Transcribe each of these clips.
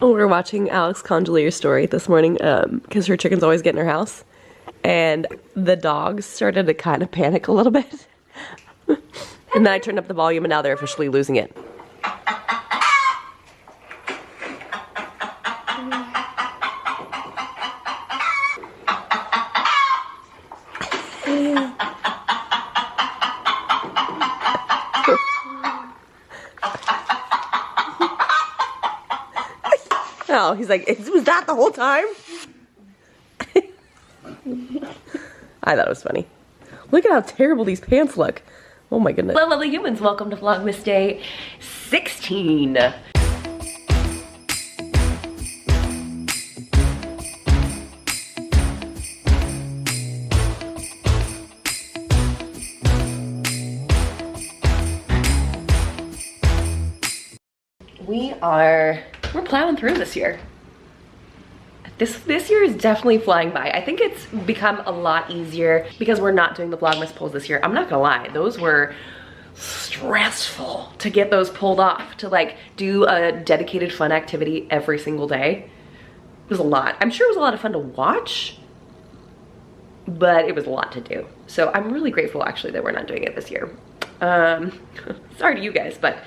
We're watching Alex Congelier's story this morning because her chickens always get in her house. And the dogs started to kind of panic a little bit. And then I turned up the volume and now they're officially losing it. Oh, he's like, was that the whole time? I thought it was funny. Look at how terrible these pants look. Oh my goodness. Hello lovely humans, welcome to Vlogmas Day 16. We're plowing through this year. This year is definitely flying by. I think it's become a lot easier because we're not doing the Vlogmas pulls this year. I'm not gonna lie, those were stressful to get those pulled off, to like do a dedicated fun activity every single day. It was a lot. I'm sure it was a lot of fun to watch, but it was a lot to do. So I'm really grateful actually that we're not doing it this year. Sorry to you guys, but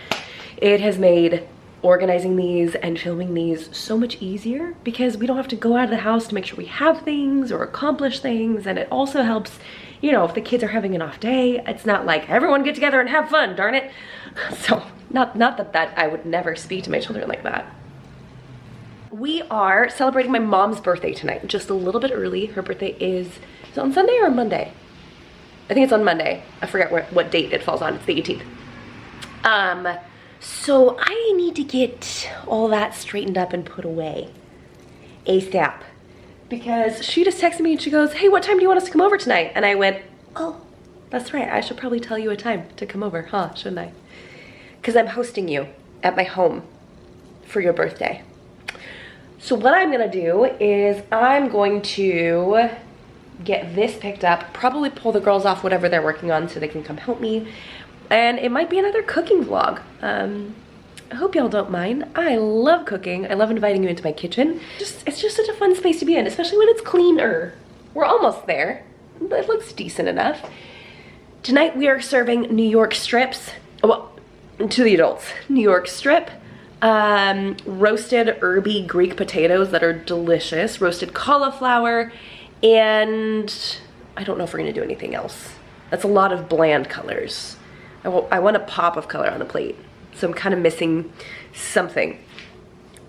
it has made organizing these and filming these so much easier because we don't have to go out of the house to make sure we have things or accomplish things. And it also helps, you know, if the kids are having an off day, it's not like everyone get together and have fun, darn it. So not that I would never speak to my children like that. We are celebrating my mom's birthday tonight, just a little bit early. Her birthday is it on Sunday or Monday? I think it's on Monday. I forget what date it falls on. It's the 18th. So I need to get all that straightened up and put away ASAP because she just texted me and she goes, hey, what time do you want us to come over tonight? And I went, oh, that's right. I should probably tell you a time to come over, huh? Shouldn't I? Because I'm hosting you at my home for your birthday. So what I'm gonna do is I'm going to get this picked up, probably pull the girls off whatever they're working on so they can come help me. And it might be another cooking vlog. I hope y'all don't mind. I love cooking. I love inviting you into my kitchen. It's just such a fun space to be in, especially when it's cleaner. We're almost there. It looks decent enough. Tonight we are serving New York strips. Well, to the adults. New York strip, roasted herby Greek potatoes that are delicious, roasted cauliflower, and I don't know if we're gonna do anything else. That's a lot of bland colors. I want a pop of color on the plate, so I'm kind of missing something,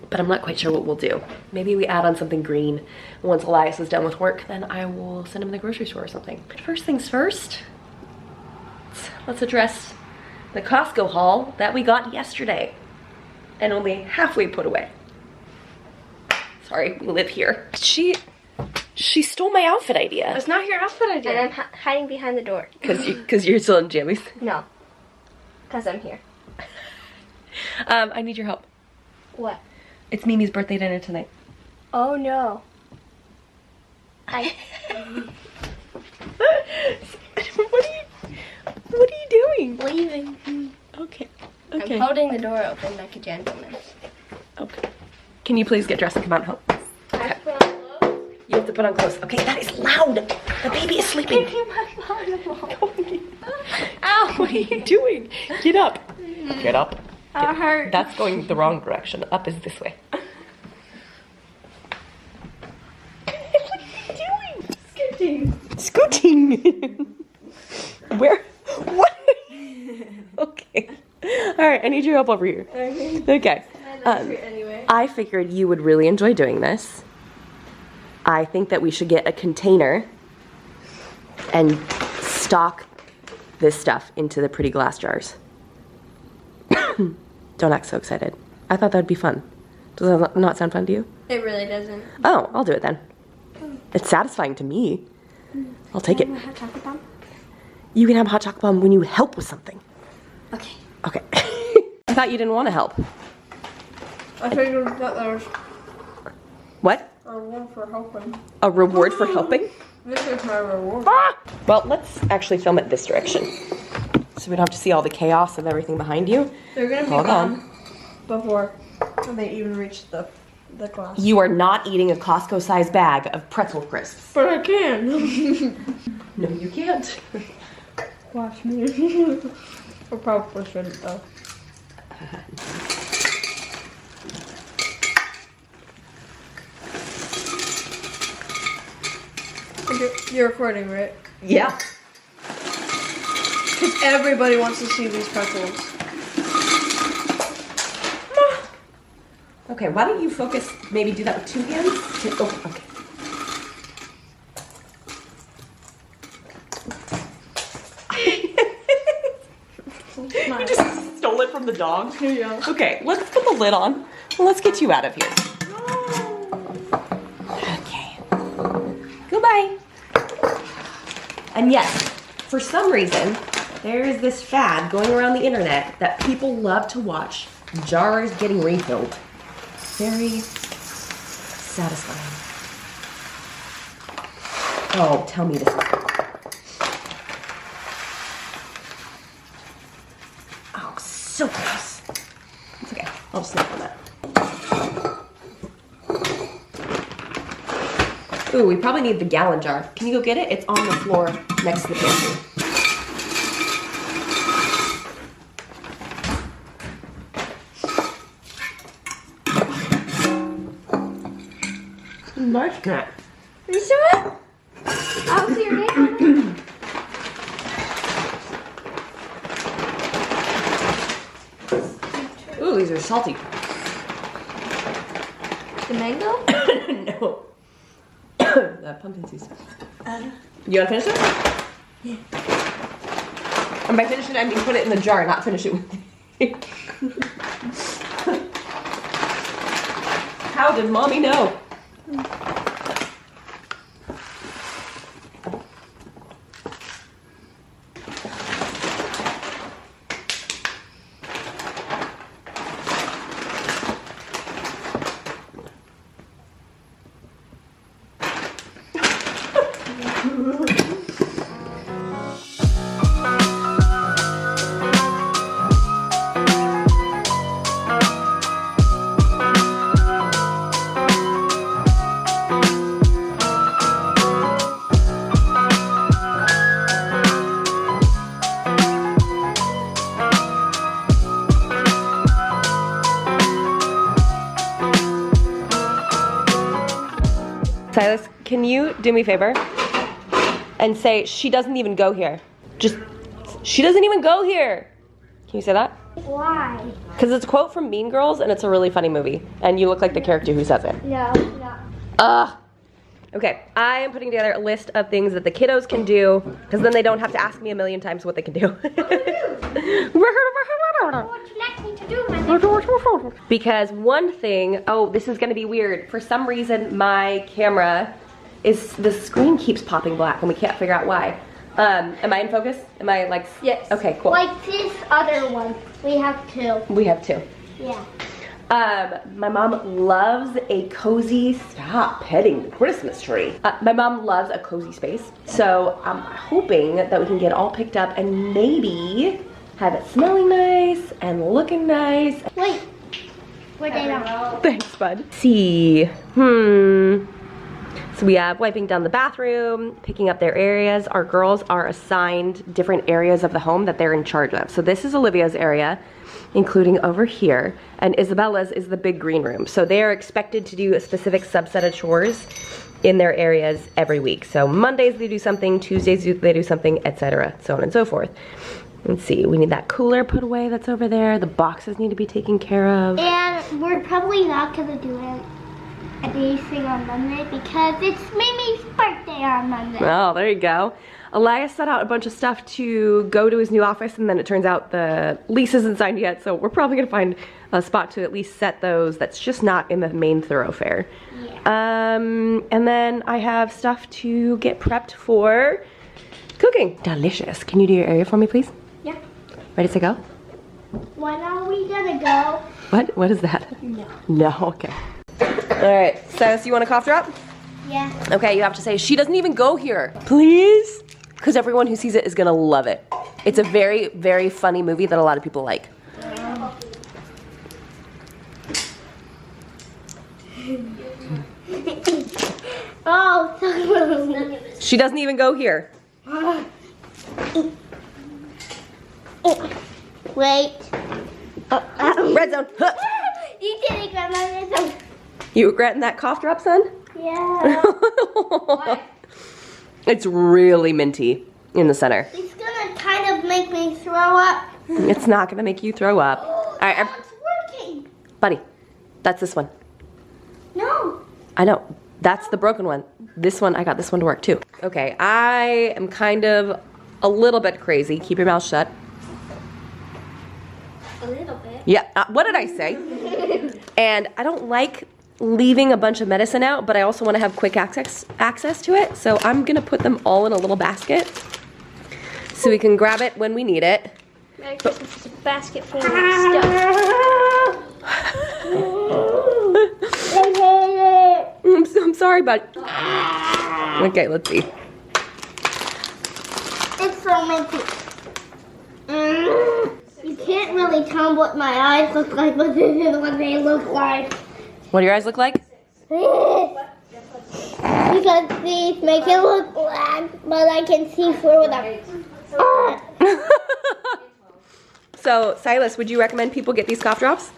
but I'm not quite sure what we'll do. Maybe we add on something green. Once Elias is done with work, then I will send him to the grocery store or something. First things first, let's address the Costco haul that we got yesterday and only halfway put away. Sorry, we live here. She stole my outfit idea. It's not your outfit idea. And I'm hiding behind the door. Because you're still in jammies? No. Because I'm here. I need your help. What? It's Mimi's birthday dinner tonight. Oh no. What are you doing? Leaving. Okay. I'm holding the door open like a gentleman. Okay. Can you please get dressed and come out and help? I have to put on clothes? You have to put on clothes. Okay, that is loud. The baby is sleeping. Ow! What are you doing? Get up. Get up. That hurt. That's going the wrong direction. Up is this way. What are you doing? Scooting. Where? What? Okay. All right, I need your help over here. Okay. Anyway. I figured you would really enjoy doing this. I think that we should get a container and stock this stuff into the pretty glass jars. Don't act so excited. I thought that'd be fun. Does that not sound fun to you? It really doesn't. Oh, I'll do it then. It's satisfying to me. I'll take it. Hot chocolate bomb? You can have a hot chocolate bomb when you help with something. Okay. Okay. I thought you didn't want to help. I figured that there was What? a reward for helping. A reward for helping? This is my reward. Ah! Well, let's actually film it this direction, so we don't have to see all the chaos of everything behind you. They're gonna be Hold gone before they even reach the the glass. You are not eating a Costco-sized bag of pretzel crisps. But I can. No, you can't. Watch me. I probably shouldn't though. You're recording, right? Yeah. Because everybody wants to see these pretzels. Okay, why don't you focus, maybe do that with 2 hands? Oh, okay. You just stole it from the dog? Yeah. Okay, let's put the lid on. Let's get you out of here. Okay. Goodbye. And yes, for some reason, there is this fad going around the internet that people love to watch jars getting refilled. Very satisfying. Oh, tell me this is good. Oh, so close. It's okay. I'll just snap on that. Ooh, we probably need the gallon jar. Can you go get it? It's on the floor next to the pantry. Nice snack. Are you sure? I'll see your name on it. Ooh, these are salty. The mango? No. The pumpkin seeds. You want to finish it? Yeah. And by finish it, I mean put it in the jar, not finish it with it. How did mommy know? Silas, can you do me a favor and say, she doesn't even go here? Just, she doesn't even go here. Can you say that? Why? Because it's a quote from Mean Girls and it's a really funny movie. And you look like the character who says it. No, no. Ugh. Okay, I am putting together a list of things that the kiddos can do, because then they don't have to ask me a million times what they can do. What would you like me to do, my Because one thing, oh, this is gonna be weird. For some reason, my camera the screen keeps popping black and we can't figure out why. Am I in focus? Am I like? Yes. Okay, cool. Like this other one. We have 2. We have 2. Yeah. My mom loves a cozy, stop petting the Christmas tree. My mom loves a cozy space. So I'm hoping that we can get all picked up and maybe have it smelling nice and looking nice. Wait. Where'd they go? Thanks, bud. See, So we have wiping down the bathroom, picking up their areas. Our girls are assigned different areas of the home that they're in charge of. So this is Olivia's area, including over here, and Isabella's is the big green room. So they are expected to do a specific subset of chores in their areas every week. So Mondays they do something, Tuesdays they do something, etc., so on and so forth. Let's see, we need that cooler put away that's over there. The boxes need to be taken care of. And we're probably not gonna do anything on Monday because it's Mimi's birthday on Monday. Oh, there you go. Elias set out a bunch of stuff to go to his new office, and then it turns out the lease isn't signed yet, so we're probably gonna find a spot to at least set those that's just not in the main thoroughfare. Yeah. And then I have stuff to get prepped for cooking. Delicious. Can you do your area for me, please? Yeah. Ready to go? When are we gonna go? What? What is that? No. No, okay. All right, Silas, you want a cough drop? Yeah. Okay, you have to say, she doesn't even go here. Please? Because everyone who sees it is gonna love it. It's a very, very funny movie that a lot of people like. Oh, She doesn't even go here. wait. Red zone. Huh. You didn't grab my red zone. You regretting that cough drop, son? Yeah. It's really minty in the center. It's gonna kind of make me throw up. It's not gonna make you throw up. All right, It's working. buddy, that's this one. No. I know, that's the broken one. This one, I got this one to work too. Okay, I am kind of a little bit crazy. Keep your mouth shut. A little bit. Yeah, what did I say? And I don't like leaving a bunch of medicine out, but I also want to have quick access to it. So I'm gonna put them all in a little basket so we can grab it when we need it. Merry Christmas is a basket full of stuff. I'm sorry, bud. Okay, let's see. It's so minty. You can't really tell what my eyes look like, but this is what they look like. What do your eyes look like? Because these make it look black, but I can see through them. So, Silas, would you recommend people get these cough drops?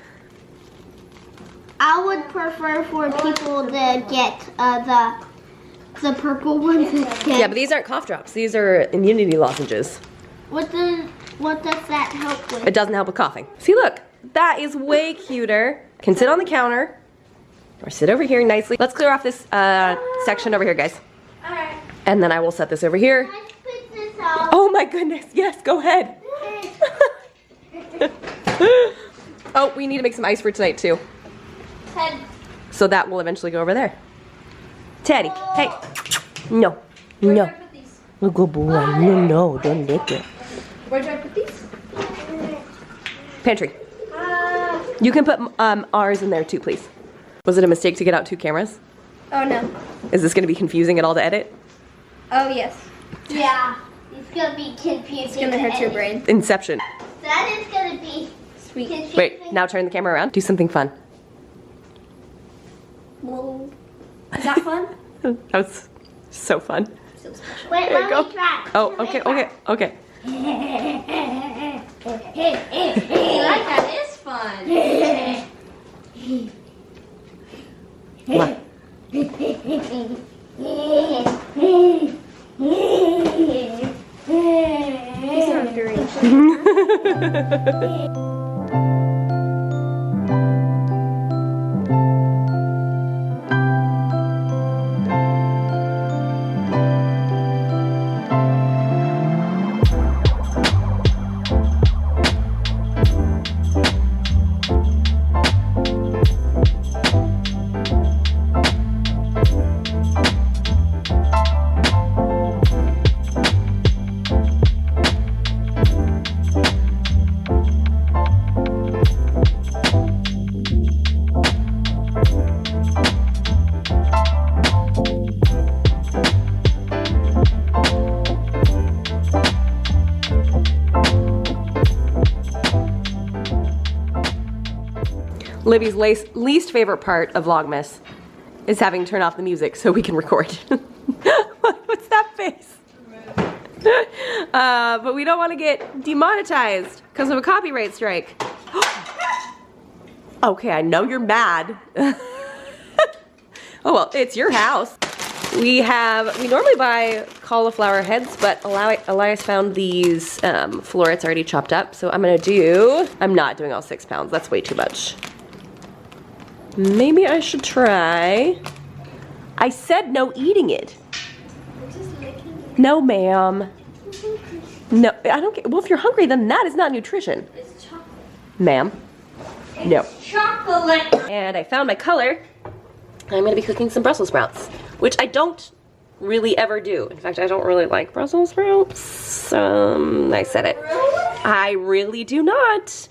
I would prefer for people to get the purple ones instead. Yeah, but these aren't cough drops. These are immunity lozenges. What does that help with? It doesn't help with coughing. See, look, that is way cuter. Can sit on the counter or sit over here nicely. Let's clear off this section over here, guys. All right. And then I will set this over here. Let's put this out. Oh my goodness, yes, go ahead. Oh, we need to make some ice for tonight too. Ted. So that will eventually go over there. Teddy, hey. No, no. Oh, good boy. No, don't lick it. Where do I put these? Pantry. You can put ours in there too, please. Was it a mistake to get out 2 cameras? Oh no. Is this going to be confusing at all to edit? Oh yes. Yeah. It's gonna be confusing. It's gonna hurt your brain. Inception. That is gonna be Sweet. confusing. Wait, now turn the camera around. Do something fun. Whoa. Is that fun? That was so fun. So special. Wait, There you let go. me try. Oh, okay, okay, okay. Like that is fun. What? These are very Libby's least favorite part of Vlogmas is having to turn off the music so we can record. What's that face? But we don't want to get demonetized because of a copyright strike. Okay, I know you're mad. Oh well, it's your house. We normally buy cauliflower heads, but Elias found these florets already chopped up, so I'm not doing all 6 pounds, that's way too much. Maybe I should try. I said no eating it. No, ma'am. No, I don't get, well, if you're hungry, then that is not nutrition. It's chocolate. Ma'am. No. Chocolate. And I found my color. I'm gonna be cooking some Brussels sprouts, which I don't really ever do. In fact, I don't really like Brussels sprouts. I said it. I really do not.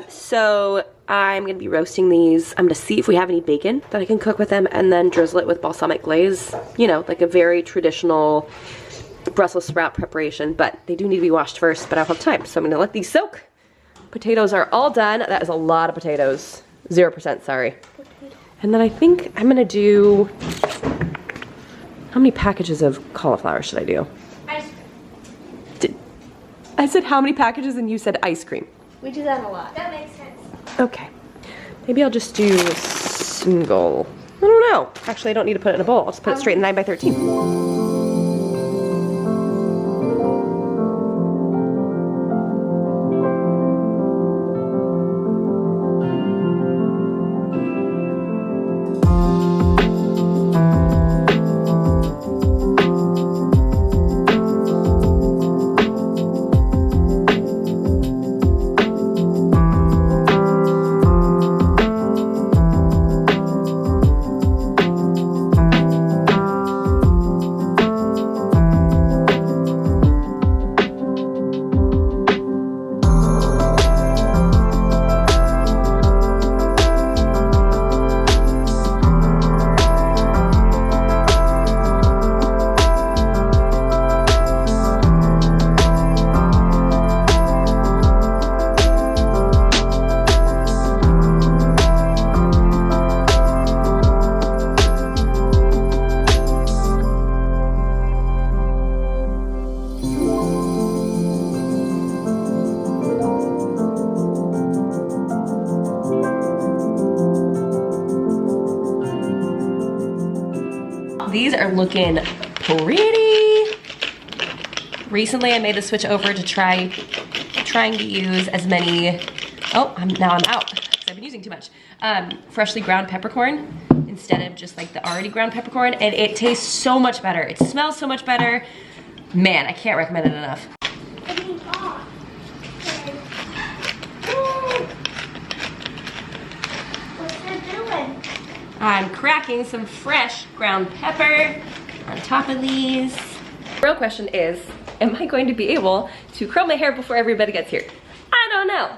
So I'm gonna be roasting these. I'm gonna see if we have any bacon that I can cook with them and then drizzle it with balsamic glaze. You know, like a very traditional Brussels sprout preparation, but they do need to be washed first, but I don't have time. So I'm gonna let these soak. Potatoes are all done. That is a lot of potatoes. 0%, sorry. And then I think I'm gonna do, how many packages of cauliflower should I do? Ice cream. I said how many packages and you said ice cream. We do that a lot. That makes sense. Okay, maybe I'll just do a single. I don't know. Actually, I don't need to put it in a bowl. I'll just put it straight in 9x13. These are looking pretty. Recently I made the switch over to trying to use as many, now I'm out because I've been using too much, freshly ground peppercorn instead of just like the already ground peppercorn, and it tastes so much better. It smells so much better. Man, I can't recommend it enough. I'm cracking some fresh ground pepper on top of these. The real question is, am I going to be able to curl my hair before everybody gets here? I don't know.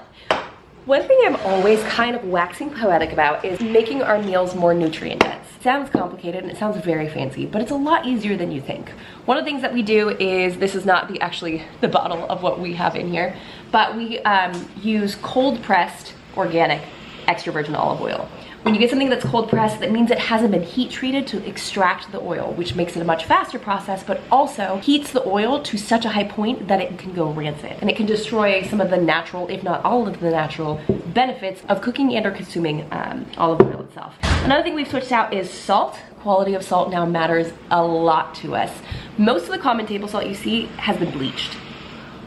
One thing I'm always kind of waxing poetic about is making our meals more nutrient dense. It sounds complicated and it sounds very fancy, but it's a lot easier than you think. One of the things that we do is, this is not actually the bottle of what we have in here, but we use cold pressed organic extra virgin olive oil. When you get something that's cold pressed, that means it hasn't been heat treated to extract the oil, which makes it a much faster process, but also heats the oil to such a high point that it can go rancid. And it can destroy some of the natural, if not all of the natural, benefits of cooking and or consuming olive oil itself. Another thing we've switched out is salt. Quality of salt now matters a lot to us. Most of the common table salt you see has been bleached,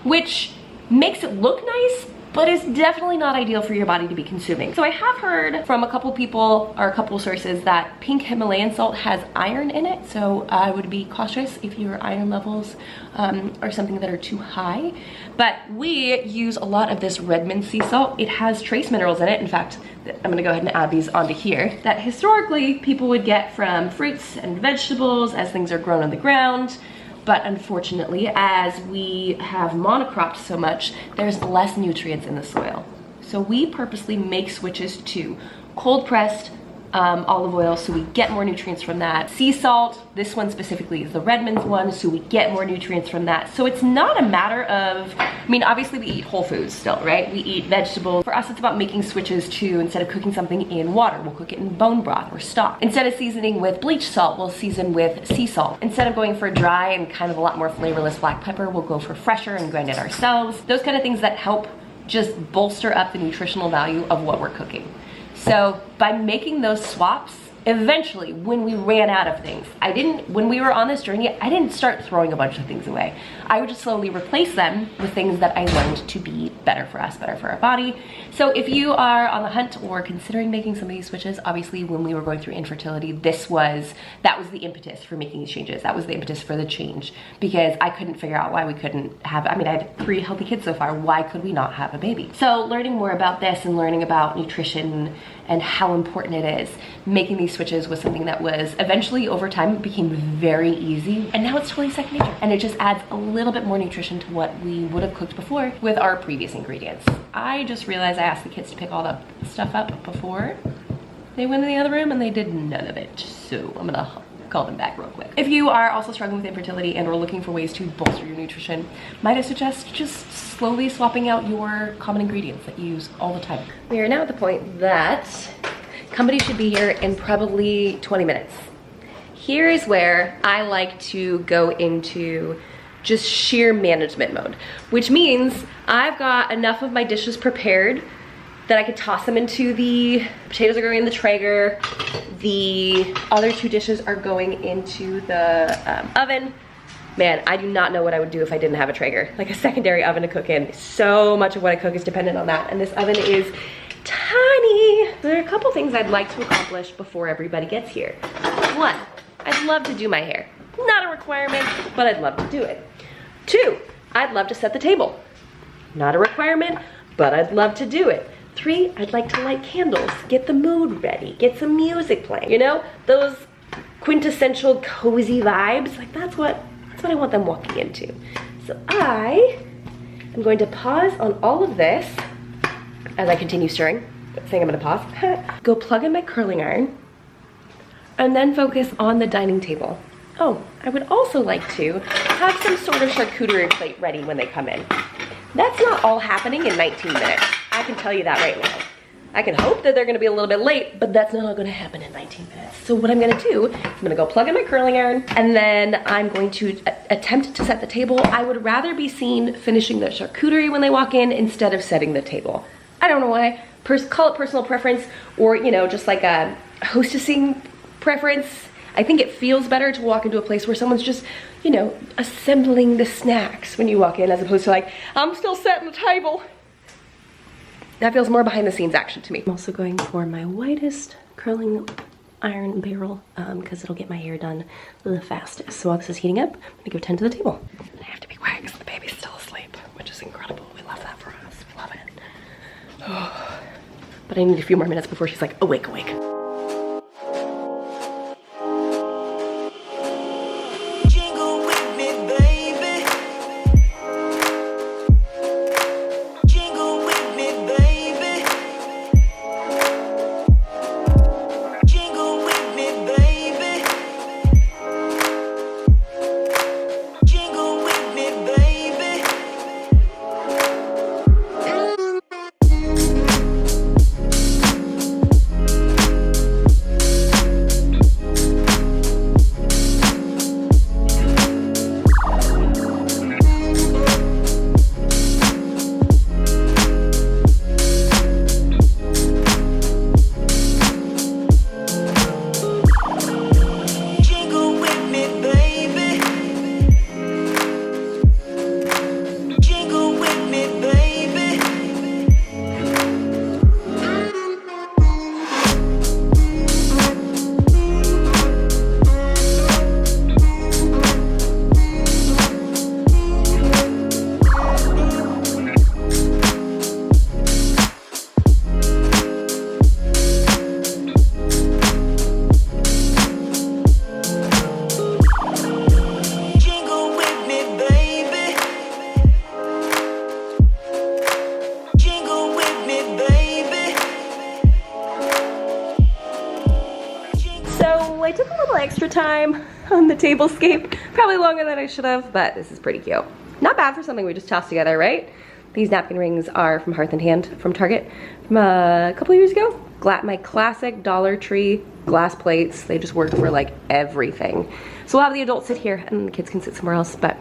which makes it look nice, but it's definitely not ideal for your body to be consuming. So I have heard from a couple people or a couple sources that pink Himalayan salt has iron in it, so I would be cautious if your iron levels are something that are too high. But we use a lot of this Redmond sea salt. It has trace minerals in it. In fact, I'm gonna go ahead and add these onto here, that historically people would get from fruits and vegetables as things are grown on the ground. But unfortunately, as we have monocropped so much, there's less nutrients in the soil. So we purposely make switches to cold pressed olive oil so we get more nutrients from that. Sea salt, this one specifically is the Redmond's one, so we get more nutrients from that. So it's not a matter of, I mean, obviously we eat whole foods still, right? We eat vegetables. For us, it's about making switches to, instead of cooking something in water, we'll cook it in bone broth or stock. Instead of seasoning with bleached salt, we'll season with sea salt. Instead of going for dry and kind of a lot more flavorless black pepper, we'll go for fresher and grind it ourselves. Those kind of things that help just bolster up the nutritional value of what we're cooking. So by making those swaps, eventually when we ran out of things, when we were on this journey, I didn't start throwing a bunch of things away. I would just slowly replace them with things that I learned to be better for us, better for our body. So if you are on the hunt or considering making some of these switches, obviously when we were going through infertility, that was the impetus for making these changes. That was the impetus for the change, because I couldn't figure out why we couldn't have, I mean, I had 3 healthy kids so far. Why could we not have a baby? So learning more about this and learning about nutrition and how important it is, making these switches was something that was eventually over time became very easy, and now it's totally second nature, and it just adds a little bit more nutrition to what we would have cooked before with our previous ingredients. I just realized I asked the kids to pick all the stuff up before they went in the other room and they did none of it, so I'm gonna call them back real quick. If you are also struggling with infertility and are looking for ways to bolster your nutrition, might I suggest just slowly swapping out your common ingredients that you use all the time. We are now at the point that Company should be here in probably 20 minutes. Here is where I like to go into just sheer management mode, which means I've got enough of my dishes prepared that I could toss them into the potatoes are going in the Traeger. The other 2 dishes are going into the oven. Man, I do not know what I would do if I didn't have a Traeger, like a secondary oven to cook in. So much of what I cook is dependent on that, and this oven is tiny. There are a couple things I'd like to accomplish before everybody gets here. 1, I'd love to do my hair. Not a requirement, but I'd love to do it. 2, I'd love to set the table. Not a requirement, but I'd love to do it. 3, I'd like to light candles, get the mood ready, get some music playing. You know, those quintessential cozy vibes, like that's what I want them walking into. So I am going to pause on all of this as I continue stirring. Saying I'm gonna pause. Go plug in my curling iron and then focus on the dining table. Oh, I would also like to have some sort of charcuterie plate ready when they come in. That's not all happening in 19 minutes. I can tell you that right now. I can hope that they're gonna be a little bit late, but that's not all gonna happen in 19 minutes. So what I'm gonna do is I'm gonna go plug in my curling iron, and then I'm going to attempt to set the table. I would rather be seen finishing the charcuterie when they walk in instead of setting the table. I don't know why. Call it personal preference, or you know, just like a hostessing preference. I think it feels better to walk into a place where someone's just, you know, assembling the snacks when you walk in, as opposed to like, I'm still setting the table. That feels more behind the scenes action to me. I'm also going for my whitest curling iron barrel because it'll get my hair done the fastest. So while this is heating up, I'm gonna go tend to the table. I have to be quiet because the baby's still asleep, which is incredible. We love that for us, we love it. Oh. But I need a few more minutes before she's like, awake. I took a little extra time on the tablescape, probably longer than I should have, but this is pretty cute. Not bad for something we just tossed together, right? These napkin rings are from Hearth and Hand from Target from a couple of years ago. My classic Dollar Tree glass plates. They just work for like everything. So we'll have the adults sit here and the kids can sit somewhere else, but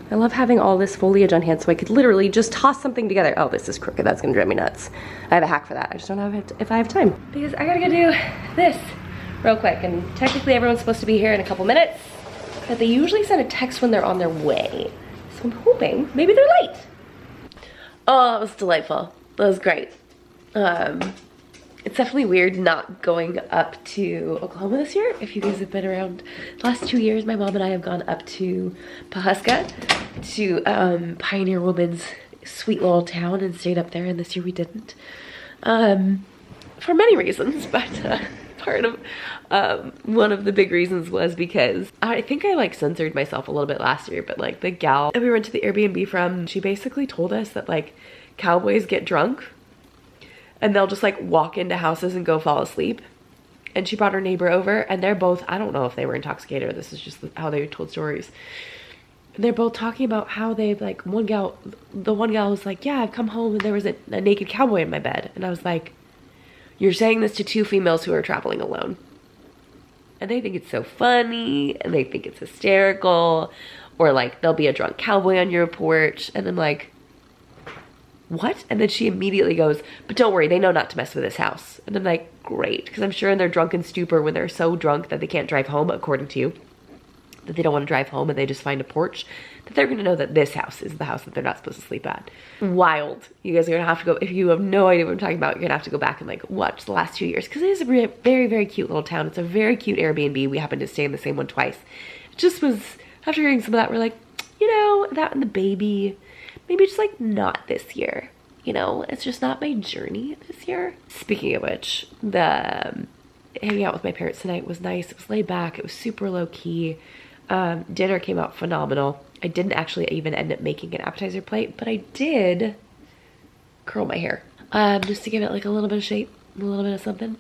I love having all this foliage on hand so I could literally just toss something together. Oh, this is crooked, that's gonna drive me nuts. I have a hack for that, I just don't know if I have time. Because I gotta go do this real quick, and technically everyone's supposed to be here in a couple minutes, but they usually send a text when they're on their way. So I'm hoping maybe they're late. Oh, that was delightful. That was great. It's definitely weird not going up to Oklahoma this year. If you guys have been around the last 2 years, my mom and I have gone up to Pawhuska to Pioneer Woman's sweet little town and stayed up there, and this year we didn't. For many reasons, but part of one of the big reasons was because I think I like censored myself a little bit last year, but like the gal that we went to the Airbnb from, she basically told us that like cowboys get drunk and they'll just like walk into houses and go fall asleep. And she brought her neighbor over, and they're both, I don't know if they were intoxicated or this is just how they told stories. And they're both talking about how they've like, the one gal was like, yeah, I've come home and there was a naked cowboy in my bed. And I was like, You're saying this to two females who are traveling alone. And they think it's so funny, and they think it's hysterical. Or like, there'll be a drunk cowboy on your porch, and I'm like, what? And then she immediately goes, but don't worry, they know not to mess with this house. And I'm like, great, because I'm sure in their drunken stupor, when they're so drunk that they can't drive home, according to you, that they don't want to drive home and they just find a porch, that they're going to know that this house is the house that they're not supposed to sleep at. Wild. You guys are going to have to go, if you have no idea what I'm talking about, you're going to have to go back and like watch the last 2 years, because it is a very, very cute little town. It's a very cute Airbnb. We happened to stay in the same one twice. It just was, after hearing some of that, we're like, you know, that and the baby, maybe just like not this year. You know, it's just not my journey this year. Speaking of which, the hanging out with my parents tonight was nice. It was laid back. It was super low key. Dinner came out phenomenal. I didn't actually even end up making an appetizer plate, but I did curl my hair. Just to give it like a little bit of shape, a little bit of something.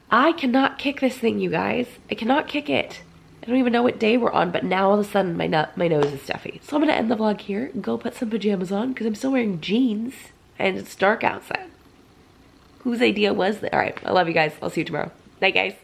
I cannot kick this thing, you guys. I cannot kick it. I don't even know what day we're on, but now all of a sudden my nose is stuffy. So I'm gonna end the vlog here, go put some pajamas on, because I'm still wearing jeans, and it's dark outside. Whose idea was that? All right, I love you guys. I'll see you tomorrow. Night, guys.